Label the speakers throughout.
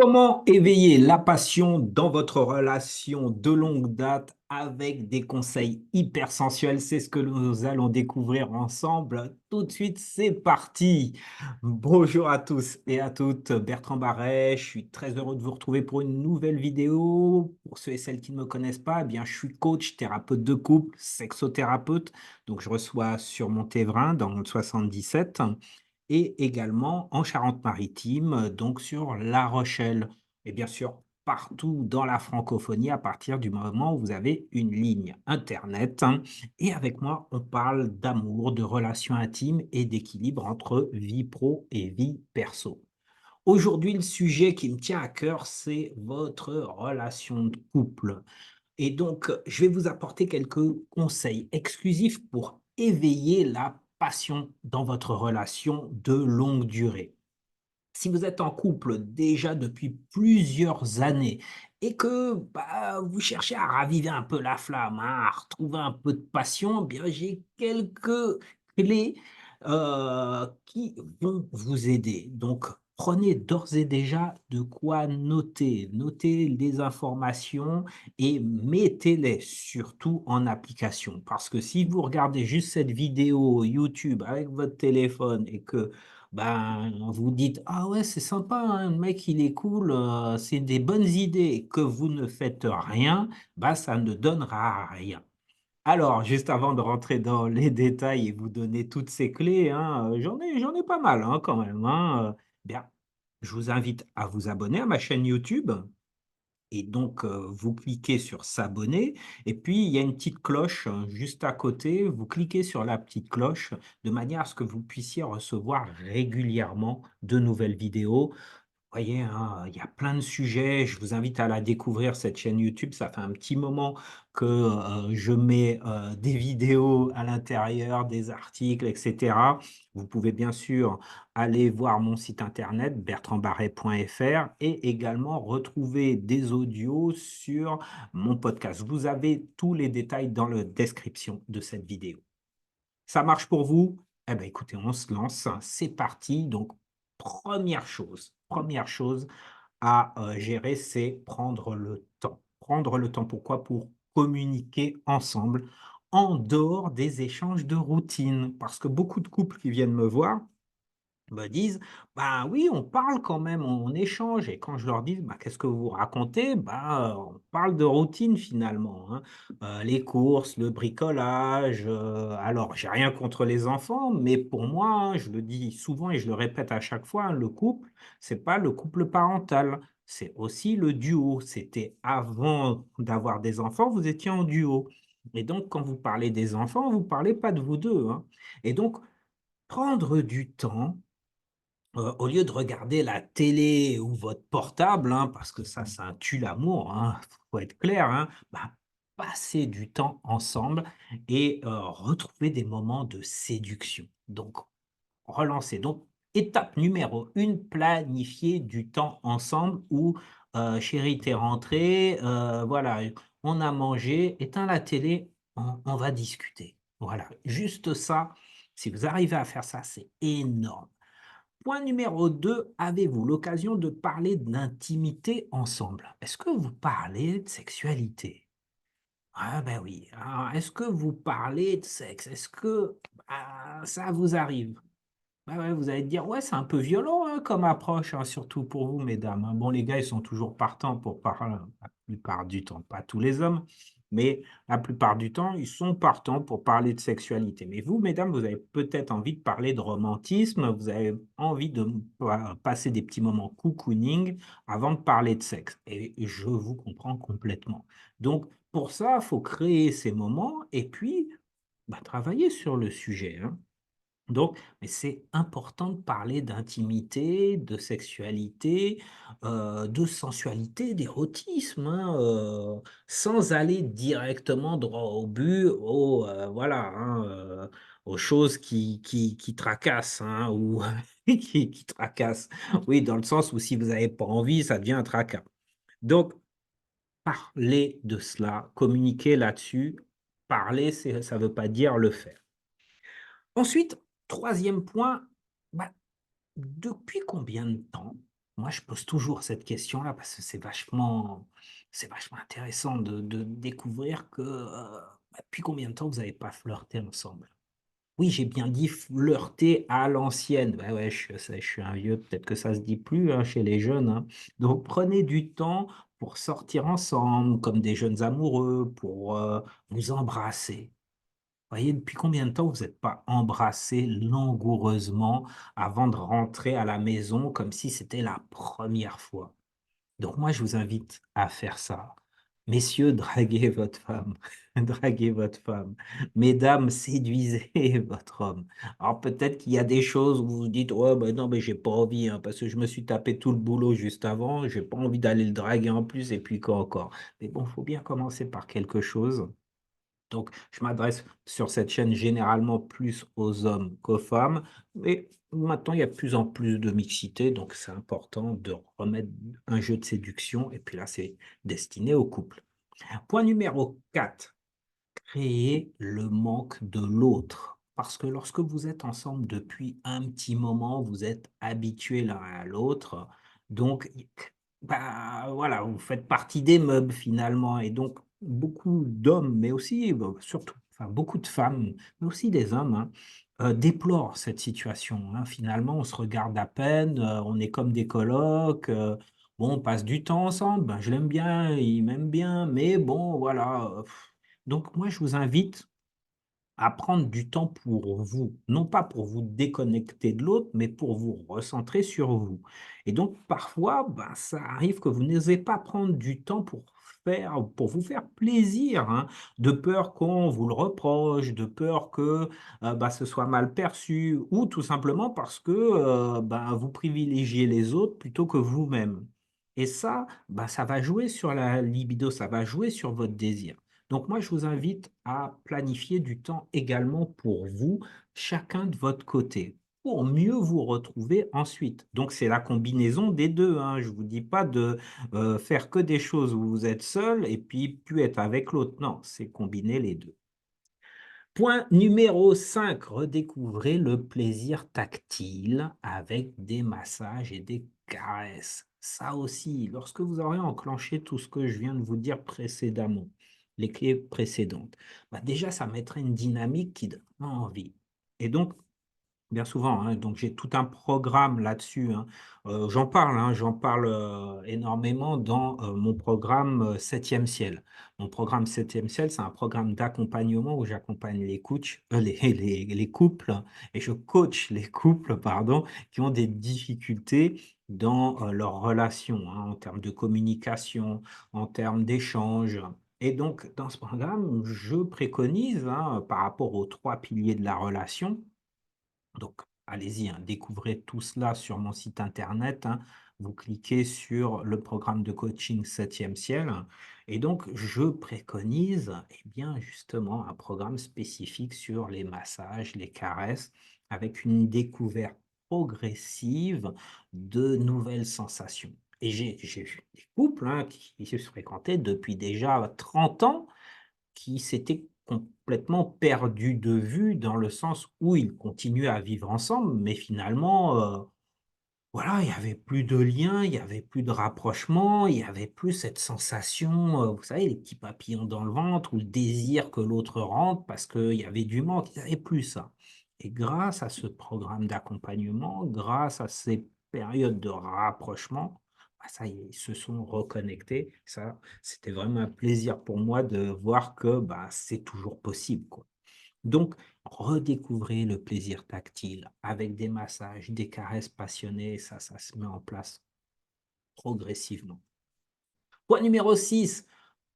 Speaker 1: Comment éveiller la passion dans votre relation de longue date avec des conseils hyper sensuels? C'est ce que nous allons découvrir ensemble. Tout de suite, c'est parti. Bonjour à tous et à toutes, Bertrand Barret. Je suis très heureux de vous retrouver pour une nouvelle vidéo. Pour ceux et celles qui ne me connaissent pas, eh bien, je suis coach, thérapeute de couple, sexothérapeute. Donc, je reçois sur Montévrain dans le 77 et également en Charente-Maritime, donc sur La Rochelle et bien sûr partout dans la francophonie à partir du moment où vous avez une ligne internet, hein. Et avec moi, on parle d'amour, de relations intimes et d'équilibre entre vie pro et vie perso. Aujourd'hui, le sujet qui me tient à cœur, c'est votre relation de couple. Et donc, je vais vous apporter quelques conseils exclusifs pour éveiller la passion dans votre relation de longue durée. Si vous êtes en couple déjà depuis plusieurs années et que vous cherchez à raviver un peu la flamme, hein, à retrouver un peu de passion, eh bien j'ai quelques clés qui vont vous aider. Donc, prenez d'ores et déjà de quoi noter. Notez les informations et mettez-les surtout en application. Parce que si vous regardez juste cette vidéo YouTube avec votre téléphone et que vous dites: «Ah ouais, c'est sympa, hein, le mec il est cool, c'est des bonnes idées» et que vous ne faites rien, ça ne donnera rien. Alors, juste avant de rentrer dans les détails et vous donner toutes ces clés, hein, j'en ai pas mal, hein, quand même, hein, bien, je vous invite à vous abonner à ma chaîne YouTube et donc, vous cliquez sur «S'abonner» et puis il y a une petite cloche, juste à côté. Vous cliquez sur la petite cloche de manière à ce que vous puissiez recevoir régulièrement de nouvelles vidéos. Voyez, hein, il y a plein de sujets. Je vous invite à la découvrir, cette chaîne YouTube. Ça fait un petit moment que, je mets, des vidéos à l'intérieur, des articles et cetera. Vous pouvez bien sûr aller voir mon site internet bertrandbarret.fr et également retrouver des audios sur mon podcast. Vous avez tous les détails dans la description de cette vidéo. Ça marche pour vous? Eh ben, écoutez, on se lance, c'est parti. Donc première chose à, gérer, c'est prendre le temps. Prendre le temps, pourquoi? Pour communiquer ensemble en dehors des échanges de routine. Parce que beaucoup de couples qui viennent me voir me disent: «Bah, oui, on parle quand même, on échange» et quand je leur dis: «Bah, qu'est-ce que vous racontez?» On parle de routine finalement, hein. Les courses, le bricolage, alors j'ai rien contre les enfants, mais pour moi, hein, je le dis souvent et je le répète à chaque fois, hein, le couple, c'est pas le couple parental, c'est aussi le duo. C'était avant d'avoir des enfants, vous étiez en duo et donc quand vous parlez des enfants, vous parlez pas de vous 2, hein et donc prendre du temps. Au lieu de regarder la télé ou votre portable, hein, parce que ça tue l'amour, hein, faut être clair, hein, passez du temps ensemble et retrouver des moments de séduction. Donc relancer. Donc étape numéro 1, planifier du temps ensemble où, «Chérie, tu rentré, voilà, on a mangé, éteins la télé, on va discuter». Voilà, juste ça, si vous arrivez à faire ça, c'est énorme. Point numéro 2, avez-vous l'occasion de parler d'intimité ensemble? Est-ce que vous parlez de sexualité? Ah ben oui. Alors, est-ce que vous parlez de sexe? Est-ce que, ça vous arrive? Ouais, ouais, vous allez dire: «Ouais, c'est un peu violent, hein, comme approche», hein, surtout pour vous, mesdames, hein. Bon, les gars, ils sont toujours partants pour parler la plupart du temps, pas tous les hommes, mais la plupart du temps, ils sont partants pour parler de sexualité. Mais vous, mesdames, vous avez peut-être envie de parler de romantisme, vous avez envie de passer des petits moments cocooning avant de parler de sexe et je vous comprends complètement. Donc pour ça, il faut créer ces moments et puis, travailler sur le sujet, hein. Donc, mais c'est important de parler d'intimité, de sexualité, de sensualité, d'érotisme, hein, sans aller directement droit au but, voilà, hein, aux choses qui tracassent, hein, ou qui tracassent. Oui, dans le sens où si vous avez pas envie, ça devient un tracas. Donc, parler de cela, communiquer là-dessus. Parler, ça veut pas dire le faire. Ensuite, troisième point, bah, depuis combien de temps, moi, je pose toujours cette question-là parce que c'est vachement intéressant de découvrir que, depuis combien de temps vous n'avez pas flirté ensemble? Oui, j'ai bien dit flirter à l'ancienne. Bah, ouais, je suis un vieux, peut-être que ça se dit plus, hein, chez les jeunes, hein. Donc prenez du temps pour sortir ensemble comme des jeunes amoureux, pour, vous embrasser. Voyez, depuis combien de temps vous êtes pas embrassés langoureusement avant de rentrer à la maison comme si c'était la première fois? Donc moi, je vous invite à faire ça. Messieurs, draguez votre femme, draguez votre femme. Mesdames, séduisez votre homme. Alors peut-être qu'il y a des choses où vous vous dites: «Ouais, ben non, mais j'ai pas envie, hein, parce que je me suis tapé tout le boulot juste avant, j'ai pas envie d'aller le draguer en plus et puis quoi encore?» Mais bon, faut bien commencer par quelque chose. Donc, je m'adresse sur cette chaîne généralement plus aux hommes qu'aux femmes, mais maintenant il y a de plus en plus de mixité, donc c'est important de remettre un jeu de séduction et puis là, c'est destiné au couple. Point numéro 4. Créer le manque de l'autre. Parce que lorsque vous êtes ensemble depuis un petit moment, vous êtes habitués l'un à l'autre, donc bah, voilà, vous faites partie des meubles finalement et donc beaucoup d'hommes, mais aussi, bah, surtout, enfin beaucoup de femmes, mais aussi des hommes, hein, déplorent cette situation, hein. Finalement, on se regarde à peine, on est comme des colocs, bon, on passe du temps ensemble, ben, je l'aime bien, il m'aime bien, mais bon, voilà, donc moi, je vous invite à prendre du temps pour vous, non pas pour vous déconnecter de l'autre, mais pour vous recentrer sur vous. Et donc parfois, ben, ça arrive que vous n'osez pas prendre du temps pour vous faire plaisir, hein, de peur qu'on vous le reproche, de peur que, bah, ce soit mal perçu ou tout simplement parce que, ben, vous privilégiez les autres plutôt que vous-même. Et ça, bah, ça va jouer sur la libido, ça va jouer sur votre désir. Donc moi, je vous invite à planifier du temps également pour vous, chacun de votre côté, pour mieux vous retrouver ensuite. Donc c'est la combinaison des 2, hein. Je vous dis pas de, faire que des choses où vous êtes seul et puis plus être avec l'autre. Non, c'est combiner les 2. Point numéro 5, redécouvrez le plaisir tactile avec des massages et des caresses. Ça aussi, lorsque vous aurez enclenché tout ce que je viens de vous dire précédemment, les clés précédentes, bah déjà, ça mettrait une dynamique qui donne envie. Et donc, bien souvent, hein, donc j'ai tout un programme là-dessus, hein. J'en parle, énormément dans, mon programme, 7 ciel. Mon programme 7 ciel, c'est un programme d'accompagnement où j'accompagne les coachs, les couples et je coach les couples, pardon, qui ont des difficultés dans, leurs relations, hein, en termes de communication, en termes d'échange et donc dans ce programme, je préconise, hein, par rapport aux 3 piliers de la relation, donc, allez-y, hein, découvrez tout cela sur mon site internet, hein. Vous cliquez sur le programme de coaching 7e ciel et donc je préconise, eh bien, justement, un programme spécifique sur les massages, les caresses, avec une découverte progressive de nouvelles sensations. Et j'ai vu des couples, hein, qui se fréquentaient depuis déjà 30 ans qui s'étaient complètement perdus de vue dans le sens où ils continuaient à vivre ensemble, mais finalement, voilà, il y avait plus de lien, il y avait plus de rapprochement, il y avait plus cette sensation, vous savez, les petits papillons dans le ventre ou le désir que l'autre rentre parce qu'il y avait du manque, ils avaient plus ça. Et grâce à ce programme d'accompagnement, grâce à ces périodes de rapprochement, bah, ça y est, ils se sont reconnectés. Ça, c'était vraiment un plaisir pour moi de voir que, bah, c'est toujours possible, quoi. Donc, redécouvrez le plaisir tactile avec des massages, des caresses passionnées, ça se met en place progressivement. Point numéro 6,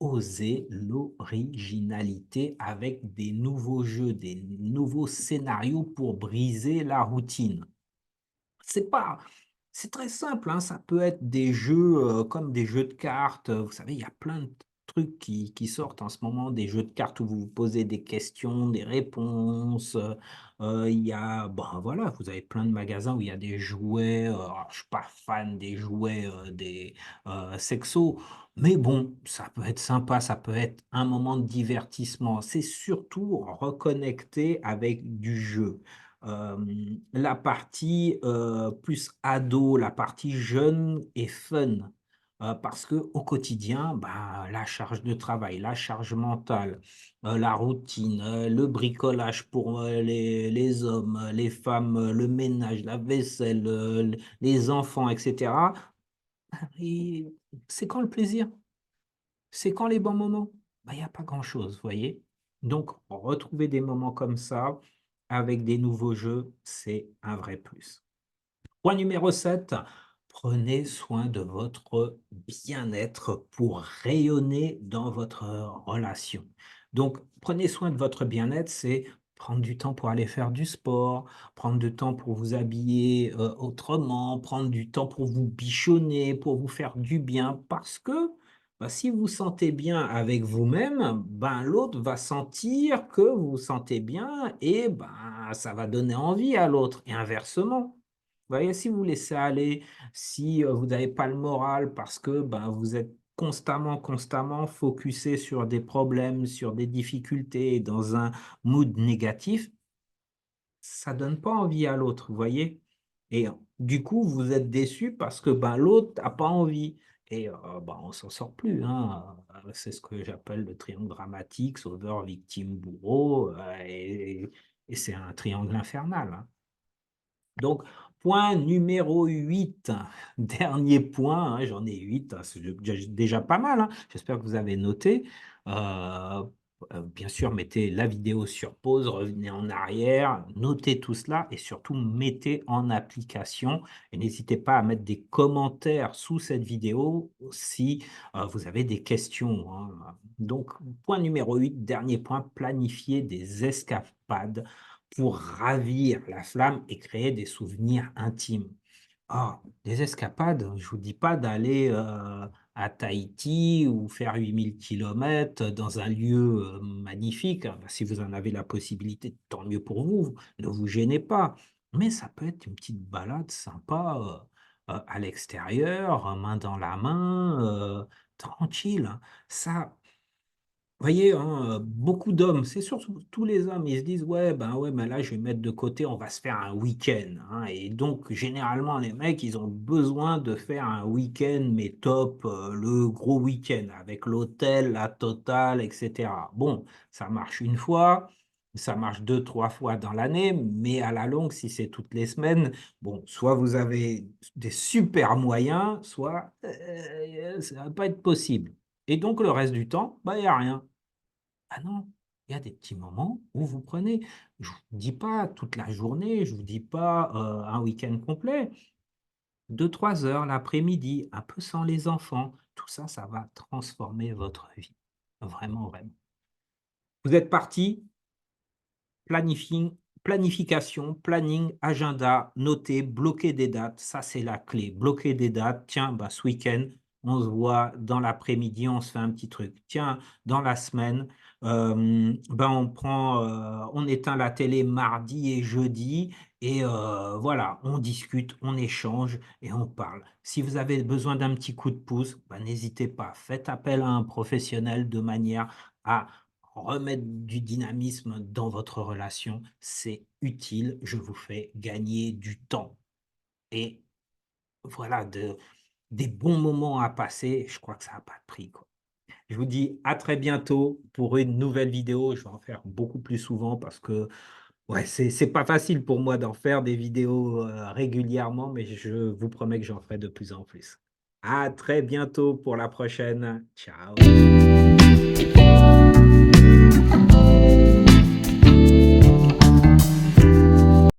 Speaker 1: osez l'originalité avec des nouveaux jeux, des nouveaux scénarios pour briser la routine. C'est pas c'est très simple, hein, ça peut être des jeux, comme des jeux de cartes, vous savez, il y a plein de trucs qui sortent en ce moment, des jeux de cartes où vous vous posez des questions, des réponses, il y a, ben, voilà, vous avez plein de magasins où il y a des jouets, alors je suis pas fan des jouets, des, sexos, mais bon, ça peut être sympa, ça peut être un moment de divertissement. C'est surtout reconnecter avec du jeu. La partie plus ado, la partie jeune et fun. Parce que au quotidien, bah, la charge de travail, la charge mentale, la routine, le bricolage pour les hommes, les femmes, le ménage, la vaisselle, les enfants, etc. Et c'est quand le plaisir? C'est quand les bons moments? Bah, il y a pas grand-chose, vous voyez? Donc retrouver des moments comme ça, avec des nouveaux jeux, c'est un vrai plus. Point numéro 7, prenez soin de votre bien-être pour rayonner dans votre relation. Donc, prenez soin de votre bien-être, c'est prendre du temps pour aller faire du sport, prendre du temps pour vous habiller autrement, prendre du temps pour vous bichonner, pour vous faire du bien, parce que bah, si vous vous sentez bien avec vous-même, ben, l'autre va sentir que vous vous sentez bien et ben, ça va donner envie à l'autre, et inversement. Vous voyez, si vous laissez aller, si, vous n'avez pas le moral parce que, ben, vous êtes constamment focusé sur des problèmes, sur des difficultés, dans un mood négatif, ça donne pas envie à l'autre, vous voyez? Et du coup, vous êtes déçu parce que, ben, l'autre a pas envie et ben, on s'en sort plus, hein, c'est ce que j'appelle le triangle dramatique, sauveur, victime, bourreau, et c'est un triangle infernal, hein. Donc, point numéro 8, dernier point, hein, j'en ai 8, hein, c'est déjà pas mal, hein. J'espère que vous avez noté. Heu Bien sûr, mettez la vidéo sur pause, revenez en arrière, notez tout cela et surtout mettez en application, et n'hésitez pas à mettre des commentaires sous cette vidéo si, vous avez des questions, hein. Donc, point numéro 8, dernier point, planifier des escapades pour ravir la flamme et créer des souvenirs intimes. Ah, des escapades, je vous dis pas d'aller, à Tahiti ou faire 8 000 kilomètres dans un lieu, magnifique. Bah, si vous en avez la possibilité, tant mieux pour vous, ne vous gênez pas. Mais ça peut être une petite balade sympa, à l'extérieur, main dans la main, tranquille, hein. Ça, voyez, hein, beaucoup d'hommes, c'est surtout tous les hommes, ils se disent: «Ouais, ben, ouais, ben, là, je vais mettre de côté, on va se faire un week-end», hein, et donc généralement, les mecs, ils ont besoin de faire un week-end, mais top, le gros week-end avec l'hôtel, la totale et cetera. Bon, ça marche une fois, ça marche deux, trois fois dans l'année, mais à la longue, si c'est toutes les semaines, bon, soit vous avez des super moyens, soit, ça va pas être possible, et donc le reste du temps, bah, il y a rien. Ah non, il y a des petits moments où vous prenez, je vous dis pas toute la journée, je vous dis pas, un week-end complet, 2 3 heures l'après-midi, un peu sans les enfants. Tout ça, ça va transformer votre vie. Vraiment, vraiment. Vous êtes parti. Planifing Planification, planning, agenda, noter, bloquer des dates, ça c'est la clé. Bloquer des dates, tiens, bah, ce week-end, on se voit dans l'après-midi, on se fait un petit truc. Tiens, dans la semaine, ben, on éteint la télé mardi et jeudi et voilà, on discute, on échange et on parle. Si vous avez besoin d'un petit coup de pouce, bah, n'hésitez pas, faites appel à un professionnel de manière à remettre du dynamisme dans votre relation, c'est utile. Je vous fais gagner du temps et voilà, des bons moments à passer. Je crois que ça a pas de prix, quoi. Je vous dis à très bientôt pour une nouvelle vidéo. Je vais en faire beaucoup plus souvent parce que, ouais, c'est pas facile pour moi d'en faire des vidéos, régulièrement, mais je vous promets que j'en ferai de plus en plus. À très bientôt pour la prochaine. Ciao.